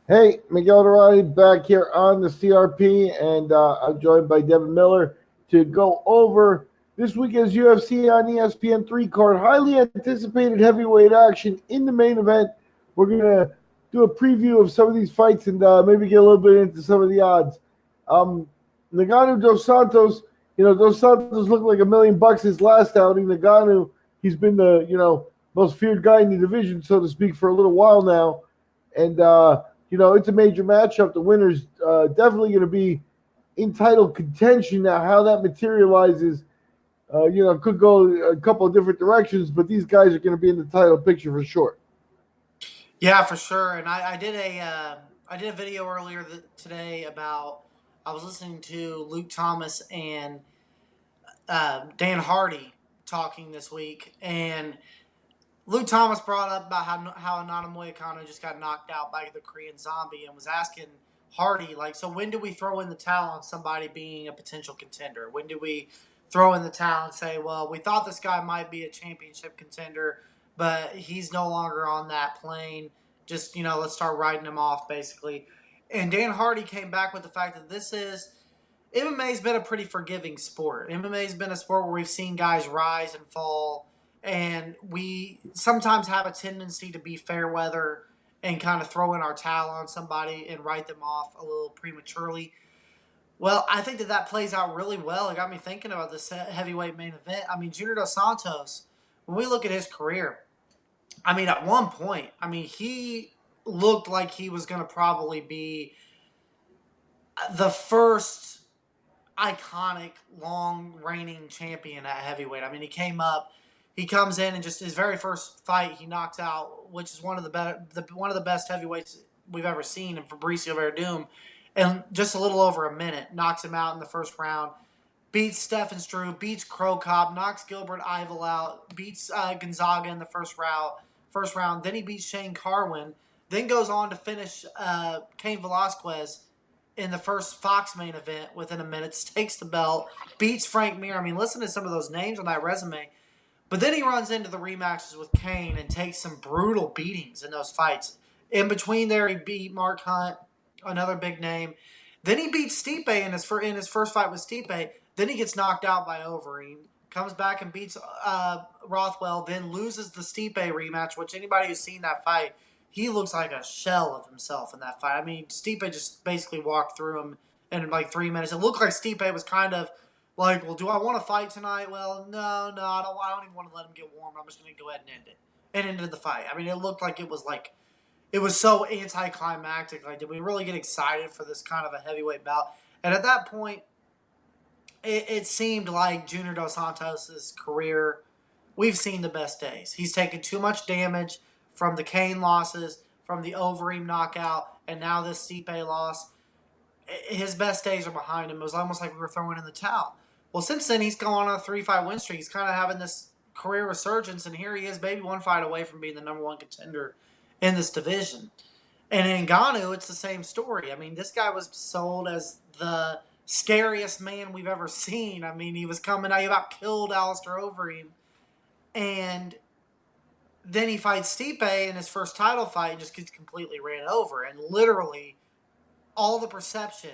Hey, Miguel Iturrate back here on the CRP, and I'm joined by Devin Miller to go over this weekend's UFC on ESPN 3 card. Highly anticipated heavyweight action in the main event. We're going to do a preview of some of these fights and maybe get a little bit into some of the odds. Um, Ngannou dos Santos, dos Santos looked like $1 million his last outing. Ngannou, he's been the, most feared guy in the division, so to speak, for a little while now. And, it's a major matchup. The winner's definitely going to be in title contention. Now, how that materializes, could go a couple of different directions, but these guys are going to be in the title picture for sure. Yeah, for sure. And I did a video earlier today about I was listening to Luke Thomas and Dan Hardy talking this week, and Luke Thomas brought up about how Anana Moicano just got knocked out by the Korean Zombie, and was asking Hardy so when do we throw in the towel on somebody being a potential contender? When do we throw in the towel and say, well, we thought this guy might be a championship contender, but he's no longer on that plane. Just let's start writing him off, basically. And Dan Hardy came back with the fact that MMA's been a pretty forgiving sport. MMA's been a sport where we've seen guys rise and fall, and we sometimes have a tendency to be fair weather and kind of throw in our towel on somebody and write them off a little prematurely. Well, I think that plays out really well. It got me thinking about this heavyweight main event. I mean, Junior dos Santos, when we look at his career, I mean, at one point, he looked like he was going to probably be the first iconic, long reigning champion at heavyweight. I mean, he comes in and just his very first fight he knocks out, which is one of the best heavyweights we've ever seen, in Fabricio Verdum, and just a little over a minute knocks him out in the first round. Beats Stefan Struve, beats Crow Cop, knocks Gilbert Ivel out, beats Gonzaga in the first round. Then he beats Shane Carwin. Then goes on to finish Cain Velasquez in the first Fox main event within a minute, takes the belt, beats Frank Mir. I mean, listen to some of those names on that resume. But then he runs into the rematches with Cain and takes some brutal beatings in those fights. In between there, he beat Mark Hunt, another big name. Then he beats Stipe in his first fight with Stipe. Then he gets knocked out by Overeem. Comes back and beats Rothwell, then loses the Stipe rematch, which anybody who's seen that fight, he looks like a shell of himself in that fight. I mean, Stipe just basically walked through him in like 3 minutes. It looked like Stipe was kind of like, well, do I want to fight tonight? Well, no, I don't. I don't even want to let him get warm. I'm just going to go ahead and end it. And ended the fight. I mean, it looked like it was so anticlimactic. Like, did we really get excited for this kind of a heavyweight bout? And at that point, it seemed like Junior dos Santos' career, we've seen the best days. He's taken too much damage from the Cain losses, from the Overeem knockout, and now this Stipe loss. His best days are behind him. It was almost like we were throwing in the towel. Well, since then, he's gone on a 3-5 win streak. He's kind of having this career resurgence, and here he is, maybe one fight away from being the number one contender in this division. And in Ngannou, it's the same story. I mean, this guy was sold as the scariest man we've ever seen. I mean, he was coming out, he about killed Alistair Overeem. And then he fights Stipe in his first title fight and just gets completely ran over. And literally, all the perception,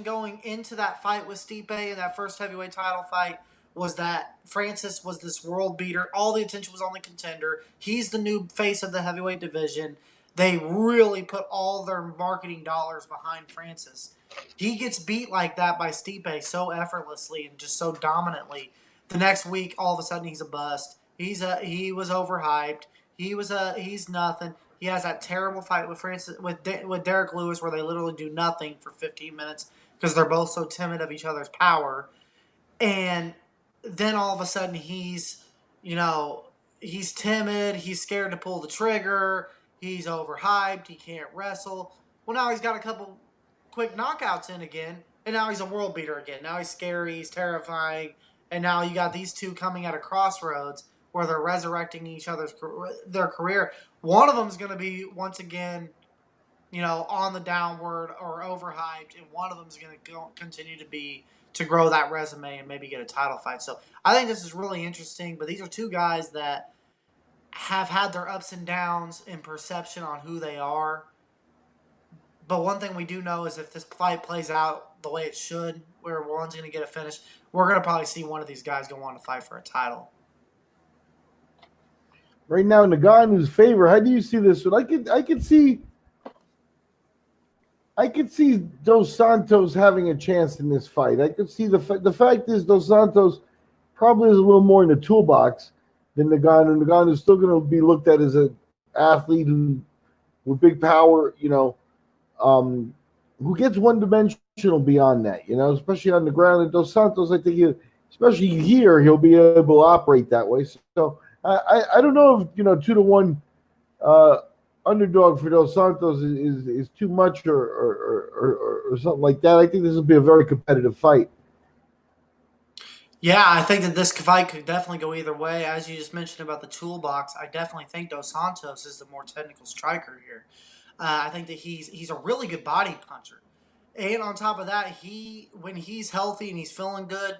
going into that fight with Stipe in that first heavyweight title fight was that Francis was this world beater. All the attention was on the contender. He's the new face of the heavyweight division. They really put all their marketing dollars behind Francis. He gets beat like that by Stipe so effortlessly and just so dominantly. The next week, all of a sudden, he's a bust. He was overhyped. He's nothing. He has that terrible fight with Derek Lewis where they literally do nothing for 15 minutes because they're both so timid of each other's power. And then all of a sudden he's timid, he's scared to pull the trigger, he's overhyped, he can't wrestle. Well, now he's got a couple quick knockouts in again, and now he's a world beater again. Now he's scary, he's terrifying, and now you got these two coming at a crossroads where they're resurrecting their career. One of them is going to be once again, on the downward or overhyped, and one of them is going to continue to grow that resume and maybe get a title fight. So I think this is really interesting. But these are two guys that have had their ups and downs in perception on who they are. But one thing we do know is if this fight plays out the way it should, where one's going to get a finish, we're going to probably see one of these guys go on to fight for a title. Right now, Ngannou's favor. How do you see this one? I could see Dos Santos having a chance in this fight. I could see the fact is Dos Santos probably is a little more in the toolbox than Ngannou. Ngannou is still going to be looked at as an athlete with big power, who gets one-dimensional beyond that, especially on the ground. And Dos Santos, I think, especially here, he'll be able to operate that way. So I don't know if 2-1 underdog for Dos Santos is too much or something like that. I think this will be a very competitive fight. Yeah, I think that this fight could definitely go either way. As you just mentioned about the toolbox, I definitely think Dos Santos is the more technical striker here. I think that he's a really good body puncher, and on top of that, when he's healthy and he's feeling good,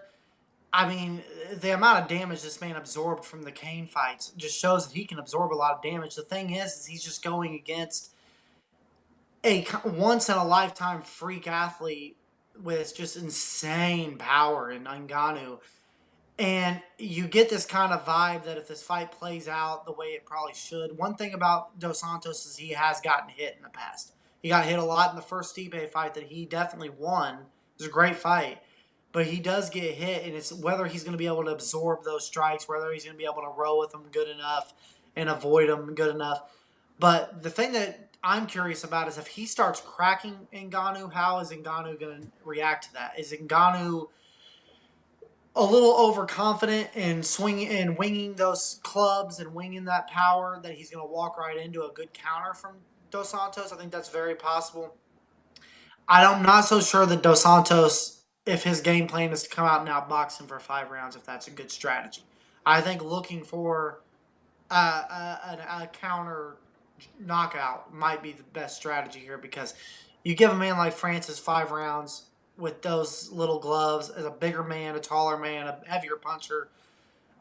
I mean, the amount of damage this man absorbed from the Kane fights just shows that he can absorb a lot of damage. The thing is he's just going against a once in a lifetime freak athlete with just insane power in Ngannou. And you get this kind of vibe that if this fight plays out the way it probably should, one thing about Dos Santos is he has gotten hit in the past. He got hit a lot in the first Stipe fight that he definitely won. It was a great fight. But he does get hit, and it's whether he's going to be able to absorb those strikes, whether he's going to be able to roll with them good enough and avoid them good enough. But the thing that I'm curious about is if he starts cracking Ngannou, how is Ngannou going to react to that? Is Ngannou a little overconfident in swinging and winging those clubs and winging that power that he's going to walk right into a good counter from Dos Santos? I think that's very possible. I'm not so sure that Dos Santos, if his game plan is to come out and outbox him for 5 rounds, if that's a good strategy. I think looking for a counter knockout might be the best strategy here because you give a man like Francis 5 rounds with those little gloves as a bigger man, a taller man, a heavier puncher.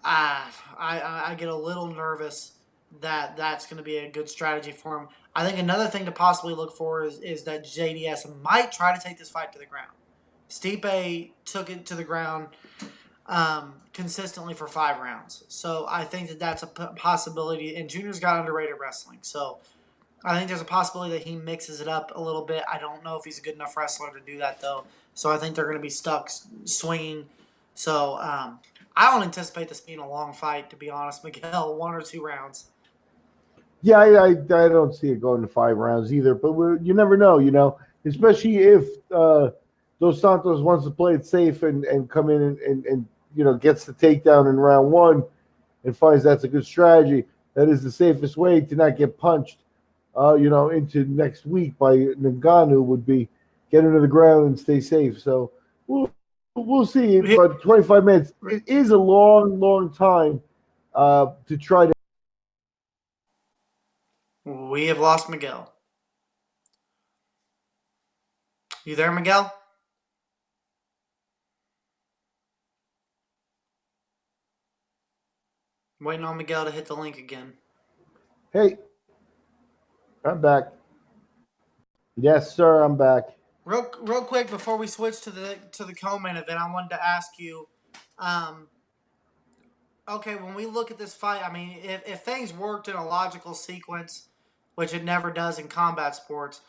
I get a little nervous that that's going to be a good strategy for him. I think another thing to possibly look for is that JDS might try to take this fight to the ground. Stipe took it to the ground consistently for 5 rounds. So I think that that's a possibility. And Junior's got underrated wrestling. So I think there's a possibility that he mixes it up a little bit. I don't know if he's a good enough wrestler to do that, though. So I think they're going to be stuck swinging. So I don't anticipate this being a long fight, to be honest, Miguel. 1 or 2 rounds. Yeah, I don't see it going to 5 rounds either. But you never know, especially if Dos Santos wants to play it safe and come in and gets the takedown in round 1 and finds that's a good strategy. That is the safest way to not get punched. Into next week by Ngannou would be get into the ground and stay safe. So we'll see. But 25 minutes, it is a long time to try to. We have lost Miguel. You there, Miguel? I'm waiting on Miguel to hit the link again. Hey, I'm back. Yes, sir, I'm back. Real quick before we switch to the co-main event, I wanted to ask you, okay, when we look at this fight, I mean, if things worked in a logical sequence, which it never does in combat sports,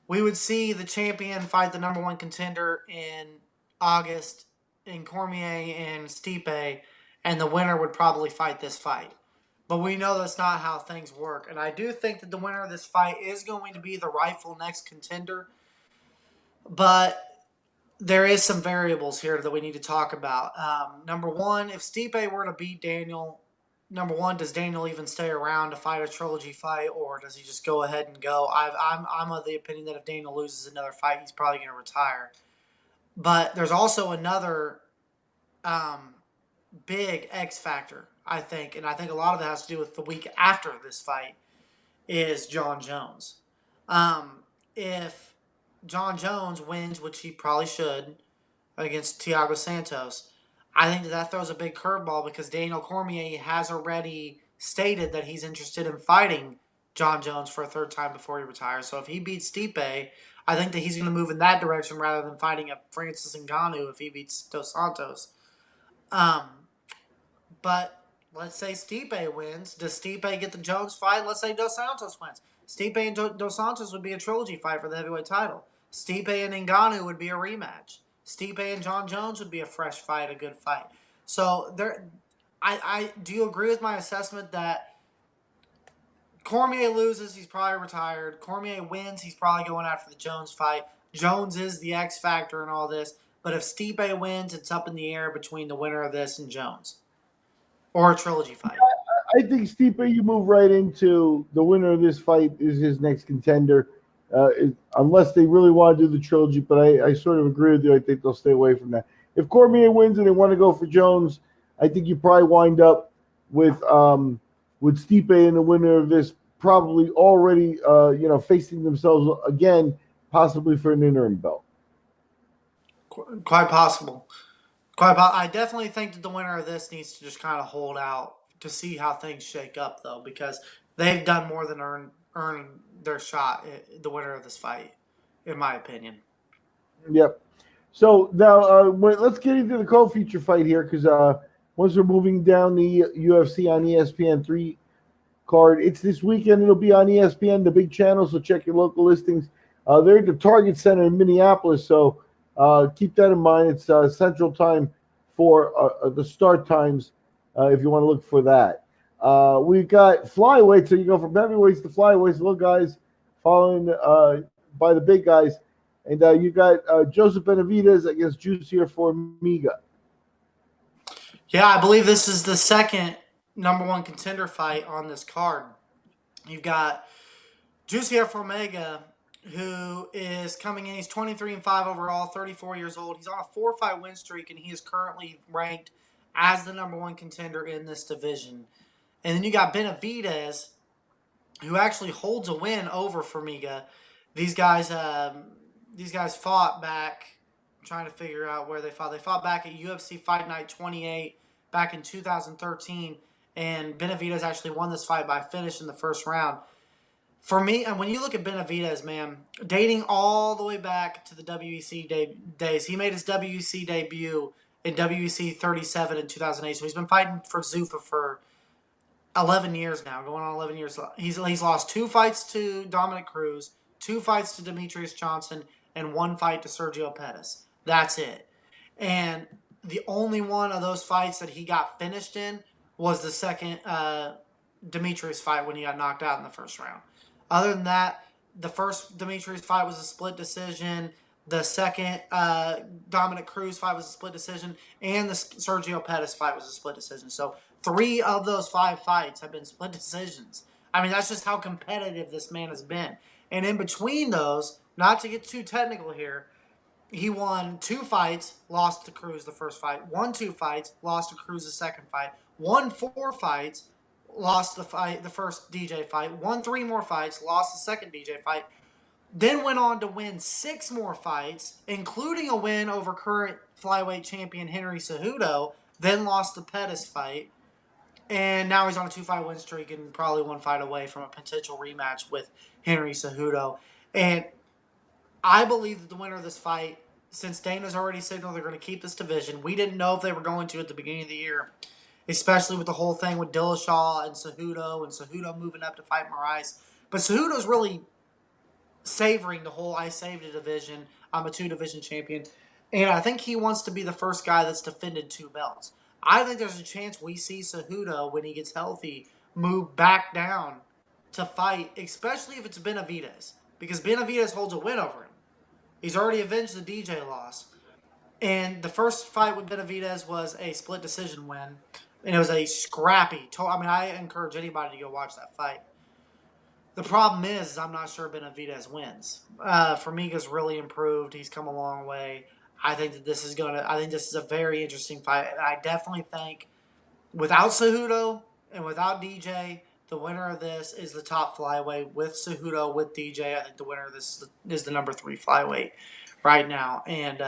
we would see the champion fight the number 1 contender in August in Cormier and Stipe, and the winner would probably fight this fight. But we know that's not how things work. And I do think that the winner of this fight is going to be the rightful next contender. But there is some variables here that we need to talk about. Number 1, if Stipe were to beat Daniel, number 1, does Daniel even stay around to fight a trilogy fight, or does he just go ahead and go? I'm of the opinion that if Daniel loses another fight, he's probably going to retire. But there's also another big X factor, I think, and I think a lot of it has to do with the week after this fight, is John Jones. If John Jones wins, which he probably should, against Thiago Santos, I think that throws a big curveball because Daniel Cormier has already stated that he's interested in fighting John Jones for a third time before he retires. So if he beats Stipe, I think that he's going to move in that direction rather than fighting a Francis Ngannou if he beats Dos Santos. But let's say Stipe wins. Does Stipe get the Jones fight? Let's say Dos Santos wins. Stipe and Dos Santos would be a trilogy fight for the heavyweight title. Stipe and Ngannou would be a rematch. Stipe and John Jones would be a fresh fight, a good fight. So there, I do you agree with my assessment that Cormier loses, he's probably retired. Cormier wins, he's probably going after the Jones fight. Jones is the X factor in all this. But if Stipe wins, it's up in the air between the winner of this and Jones. Or a trilogy fight. I think Stipe, you move right into the winner of this fight is his next contender, unless they really want to do the trilogy. But I sort of agree with you. I think they'll stay away from that. If Cormier wins and they want to go for Jones, I think you probably wind up with Stipe and the winner of this probably already facing themselves again, possibly for an interim belt. Quite possible. I definitely think that the winner of this needs to just kind of hold out to see how things shake up, though, because they've done more than earn their shot, the winner of this fight, in my opinion. Yep. So now let's get into the co-feature fight here, because once we're moving down the UFC on ESPN 3 card, it's this weekend. It'll be on ESPN, the big channel, so check your local listings. They're at the Target Center in Minneapolis, so keep that in mind. It's Central Time for the start times if you want to look for that. We've got flyweight, so you go from heavyweights to flyweights, little guys following by the big guys. And you got Joseph Benavidez against Jussier Formiga. Yeah, I believe this is the second number one contender fight on this card. You've got Jussier Formiga, who is coming in. He's 23-5 overall, 34 years old. He's on a 4-fight win streak, and he is currently ranked as the number one contender in this division. And then you got Benavidez, who actually holds a win over Formiga. These guys fought back. I'm trying to figure out where they fought. They fought back at UFC Fight Night 28 back in 2013, and Benavidez actually won this fight by finish in the first round. For me, and when you look at Benavidez, man, dating all the way back to the WEC days, he made his WEC debut in WEC 37 in 2008. So he's been fighting for Zuffa for 11 years now, going on 11 years. He's lost 2 fights to Dominic Cruz, 2 fights to Demetrius Johnson, and 1 fight to Sergio Pettis. That's it. And the only one of those fights that he got finished in was the second Demetrius fight when he got knocked out in the first round. Other than that, the first Demetrius fight was a split decision. The second Dominic Cruz fight was a split decision. And the Sergio Pettis fight was a split decision. So 3 of those 5 fights have been split decisions. I mean, that's just how competitive this man has been. And in between those, not to get too technical here, he won 2 fights, lost to Cruz the first fight. Won 2 fights, lost to Cruz the second fight. Won 4 fights, lost the first DJ fight. Won 3 more fights, lost the second DJ fight. Then went on to win 6 more fights, including a win over current flyweight champion Henry Cejudo. Then lost the Pettis fight. And now he's on a 2-fight win streak and probably 1 fight away from a potential rematch with Henry Cejudo. And I believe that the winner of this fight, since Dana's already signaled they're going to keep this division, we didn't know if they were going to at the beginning of the year, especially with the whole thing with Dillashaw and Cejudo moving up to fight Moraes. But Cejudo's really savoring the whole I saved a division, I'm a 2-division champion. And I think he wants to be the first guy that's defended 2 belts. I think there's a chance we see Cejudo, when he gets healthy, move back down to fight, especially if it's Benavidez. Because Benavidez holds a win over him. He's already avenged the DJ loss. And the first fight with Benavidez was a split decision win. And it was a scrappy. I encourage anybody to go watch that fight. The problem is I'm not sure Benavidez wins. Formiga's really improved. He's come a long way. I think this is a very interesting fight. And I definitely think without Cejudo and without DJ, the winner of this is the top flyweight. With Cejudo, with DJ, I think the winner of this is the number 3 flyweight right now. And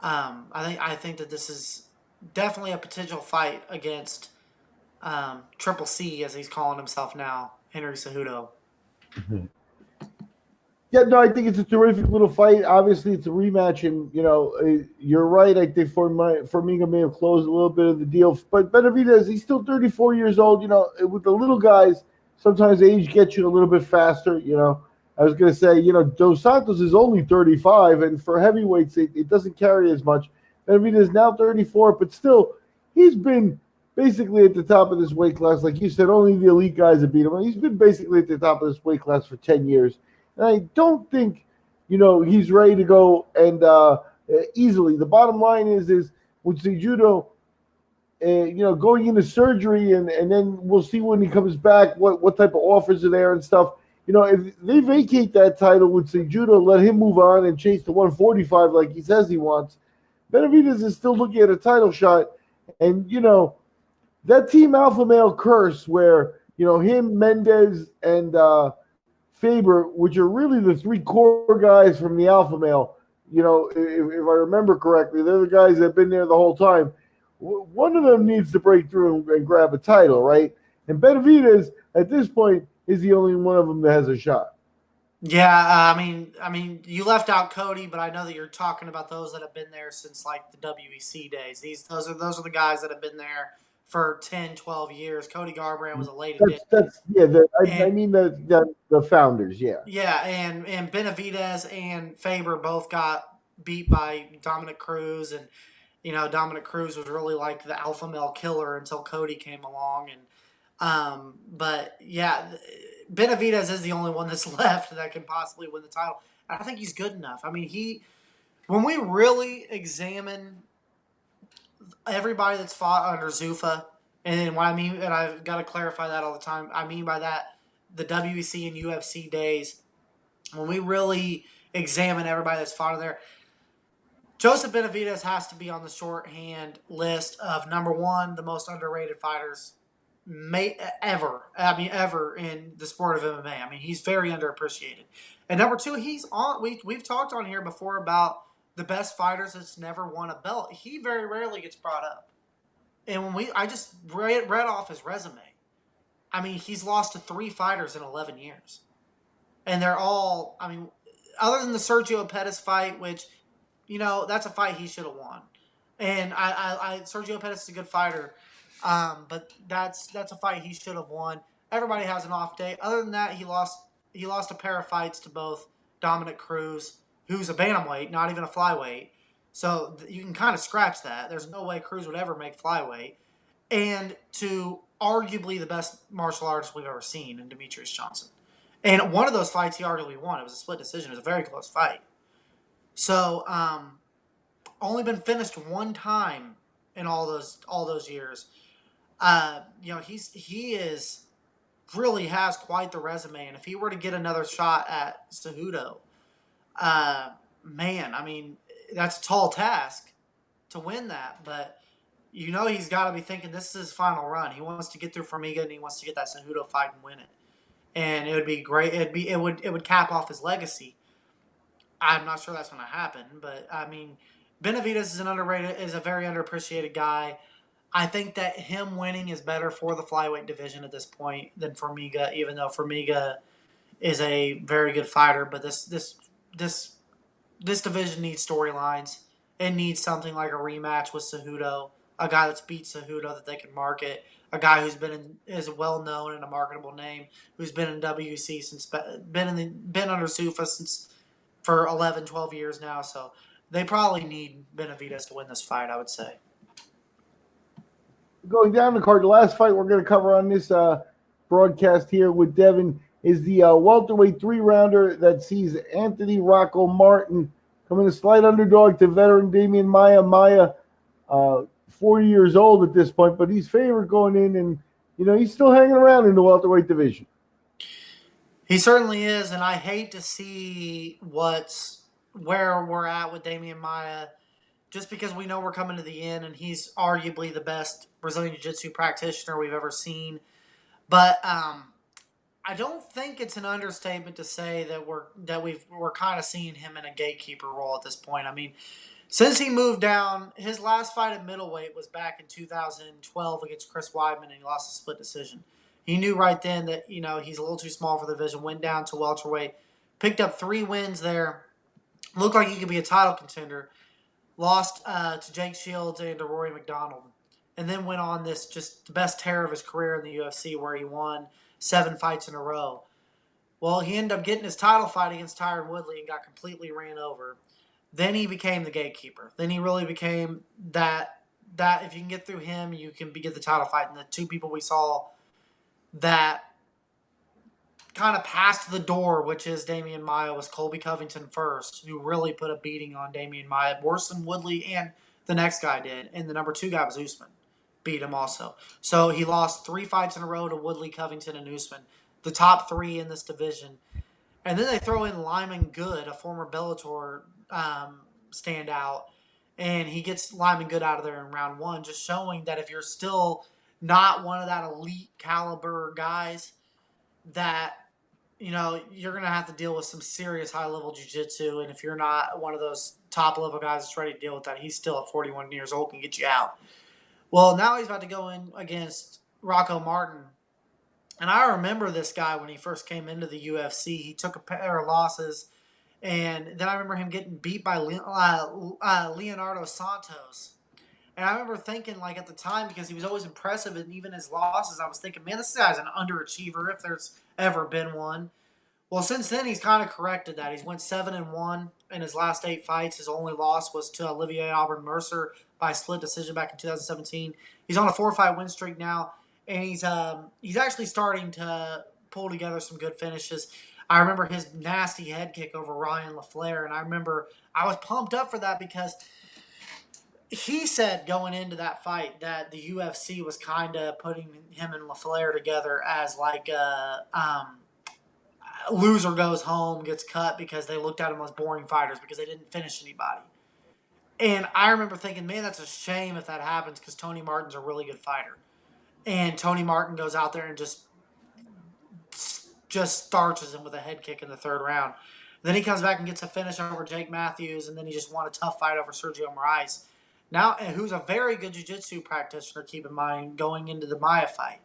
I think that this is definitely a potential fight against Triple C, as he's calling himself now, Henry Cejudo. Yeah, no, I think it's a terrific little fight. Obviously, it's a rematch, and you're right. I think Formiga may have closed a little bit of the deal, but Benavidez, he's still 34 years old. With the little guys, sometimes age gets you a little bit faster. I was going to say, Dos Santos is only 35, and for heavyweights, it doesn't carry as much. Benavidez is now 34, but still, he's been basically at the top of this weight class. Like you said, only the elite guys have beat him. He's been basically at the top of this weight class for 10 years. And I don't think, he's ready to go and easily. The bottom line is with Cejudo, going into surgery and then we'll see when he comes back what type of offers are there and stuff. If they vacate that title with Cejudo, let him move on and chase the 145 like he says he wants. Benavides is still looking at a title shot, and that Team Alpha Male curse where him, Mendez, and Faber, which are really the three core guys from the Alpha Male. If I remember correctly, they're the guys that have been there the whole time. One of them needs to break through and grab a title, right? And Benavides, at this point, is the only one of them that has a shot. Yeah, I mean, you left out Cody, but I know that you're talking about those that have been there since like the WEC days. Those are the guys that have been there for 10, 12 years. Cody Garbrandt was a late addition. I mean the founders, yeah. Yeah, and Benavidez and Faber both got beat by Dominic Cruz, and Dominic Cruz was really like the alpha male killer until Cody came along, and but yeah, Benavidez is the only one that's left that can possibly win the title. I think he's good enough. I mean, when we really examine everybody that's fought under Zuffa, and what I mean, and I've got to clarify that all the time. I mean by that, the WEC and UFC days, when we really examine everybody that's fought in there, Joseph Benavidez has to be on the shorthand list of number one, the most underrated fighters ever. I mean, ever in the sport of MMA. I mean, he's very underappreciated. And number two, he's on. We've talked on here before about the best fighters that's never won a belt. He very rarely gets brought up. And I just read off his resume. I mean, he's lost to 3 fighters in 11 years. And they're all, I mean, other than the Sergio Pettis fight, which, that's a fight he should have won. And Sergio Pettis is a good fighter, but that's a fight he should have won. Everybody has an off day. Other than that, he lost a pair of fights to both Dominic Cruz, who's a bantamweight, not even a flyweight. So you can kind of scratch that. There's no way Cruz would ever make flyweight. And to arguably the best martial artist we've ever seen in Demetrius Johnson. And one of those fights he arguably won. It was a split decision. It was a very close fight. So, only been finished one time in all those years. He is really has quite the resume. And if he were to get another shot at Cejudo, man, I mean, that's a tall task to win that. But he's got to be thinking this is his final run. He wants to get through Formiga and he wants to get that Cejudo fight and win it. And it would be great. It would cap off his legacy. I'm not sure that's going to happen, but I mean, Benavidez is a very underappreciated guy. I think that him winning is better for the flyweight division at this point than Formiga, even though Formiga is a very good fighter. But this division needs storylines. It needs something like a rematch with Cejudo, a guy that's beat Cejudo that they can market, a guy who's is well known and a marketable name, who's been in WC since been under Zuffa since for 11, 12 years now. So they probably need Benavidez to win this fight, I would say. Going down the card, the last fight we're going to cover on this broadcast here with Devin is the welterweight 3-rounder that sees Anthony Rocco Martin coming a slight underdog to veteran Demian Maia. Maia, 40 years old at this point, but he's favored going in, and he's still hanging around in the welterweight division. He certainly is, and I hate to see where we're at with Demian Maia, just because we know we're coming to the end, and he's arguably the best Brazilian Jiu-Jitsu practitioner we've ever seen. But I don't think it's an understatement to say that we're kind of seeing him in a gatekeeper role at this point. I mean, since he moved down, his last fight at middleweight was back in 2012 against Chris Weidman, and he lost a split decision. he knew right then that, he's a little too small for the division, went down to welterweight, picked up 3 wins there, looked like he could be a title contender, lost to Jake Shields and to Rory McDonald, and then went on this just the best tear of his career in the UFC where he won 7 fights in a row. Well, he ended up getting his title fight against Tyron Woodley and got completely ran over. Then he became the gatekeeper. Then he really became that if you can get through him, you can get the title fight. And the 2 people we saw that kind of passed the door, which is Demian Maia, was Colby Covington first, who really put a beating on Demian Maia, worse than Woodley and the next guy did. And the number 2 guy was Usman. Beat him also. So he lost 3 fights in a row to Woodley, Covington, and Usman, the top 3 in this division. And then they throw in Lyman Good, a former Bellator standout, and he gets Lyman Good out of there in round 1, just showing that if you're still not one of that elite caliber guys, that you're going to have to deal with some serious high-level jiu-jitsu. And if you're not one of those top-level guys that's ready to deal with that, he's still at 41 years old, can get you out. Well, now he's about to go in against Rocco Martin. And I remember this guy when he first came into the UFC. He took a pair of losses. And then I remember him getting beat by Leonardo Santos. And I remember thinking, at the time, because he was always impressive, and even his losses, I was thinking, man, this guy's an underachiever if there's ever been one. Well, since then, he's kind of corrected that. He's went 7-1 in his last 8 fights. His only loss was to Olivier Auburn Mercer by split decision back in 2017. He's on a 4-fight win streak now, and he's actually starting to pull together some good finishes. I remember his nasty head kick over Ryan LaFleur, and I remember I was pumped up for that because he said going into that fight that the UFC was kind of putting him and LaFleur together as loser goes home, gets cut because they looked at him as boring fighters because they didn't finish anybody. And I remember thinking, man, that's a shame if that happens because Tony Martin's a really good fighter. And Tony Martin goes out there and just starches him with a head kick in the 3rd round. Then he comes back and gets a finish over Jake Matthews, and then he just won a tough fight over Sergio Moraes. Now, who's a very good jiu-jitsu practitioner, keep in mind, going into the Maia fight.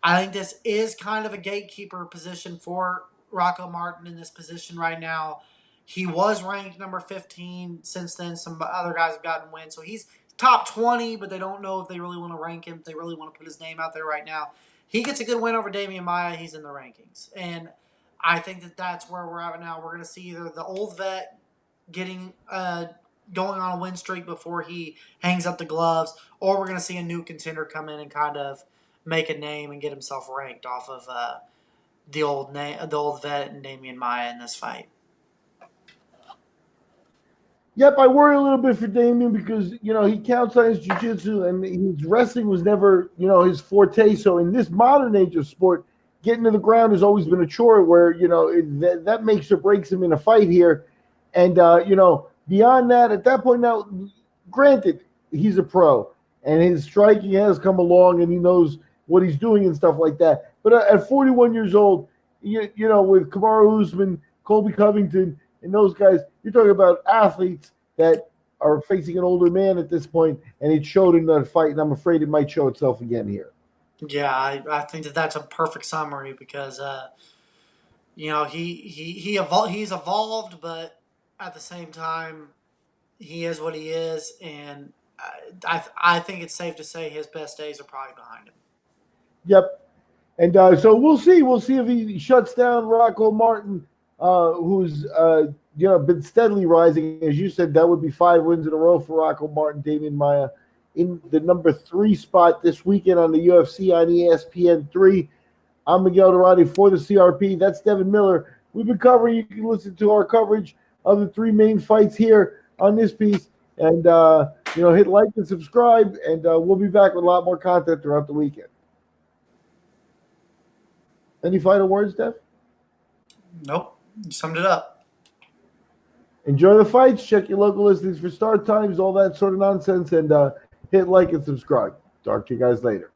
I think this is kind of a gatekeeper position for Rocco Martin in this position right now. He was ranked number 15. Since then, some other guys have gotten wins. So he's top 20, but they don't know if they really want to rank him, if they really want to put his name out there right now. He gets a good win over Demian Maia. He's in the rankings. And I think that's where we're at now. We're going to see either the old vet getting going on a win streak before he hangs up the gloves, or we're going to see a new contender come in and kind of make a name and get himself ranked off of the old vet and Demian Maia in this fight. Yep, I worry a little bit for Demian because, he counts on his jiu-jitsu and his wrestling was never, his forte. So in this modern age of sport, getting to the ground has always been a chore where, that makes or breaks him in a fight here. And, beyond that, at that point now, granted, he's a pro and his striking has come along and he knows what he's doing and stuff like that. But at 41 years old, with Kamaru Usman, Colby Covington, and those guys, you're talking about athletes that are facing an older man at this point, and it showed in that fight, and I'm afraid it might show itself again here. Yeah, I think that's a perfect summary because, he's evolved, but at the same time, he is what he is, and I think it's safe to say his best days are probably behind him. Yep. And so we'll see. We'll see if he shuts down Rocco Martin, who's been steadily rising. As you said, that would be 5 wins in a row for Rocco Martin. Demian Maia in the number 3 spot this weekend on the UFC on ESPN 3. I'm Miguel Iturrate for the CRP. That's Devin Miller. We've been covering. You can listen to our coverage of the 3 main fights here on this piece. And, hit like and subscribe. And we'll be back with a lot more content throughout the weekend. Any final words, Dev? Nope. You summed it up. Enjoy the fights. Check your local listings for start times, all that sort of nonsense. And hit like and subscribe. Talk to you guys later.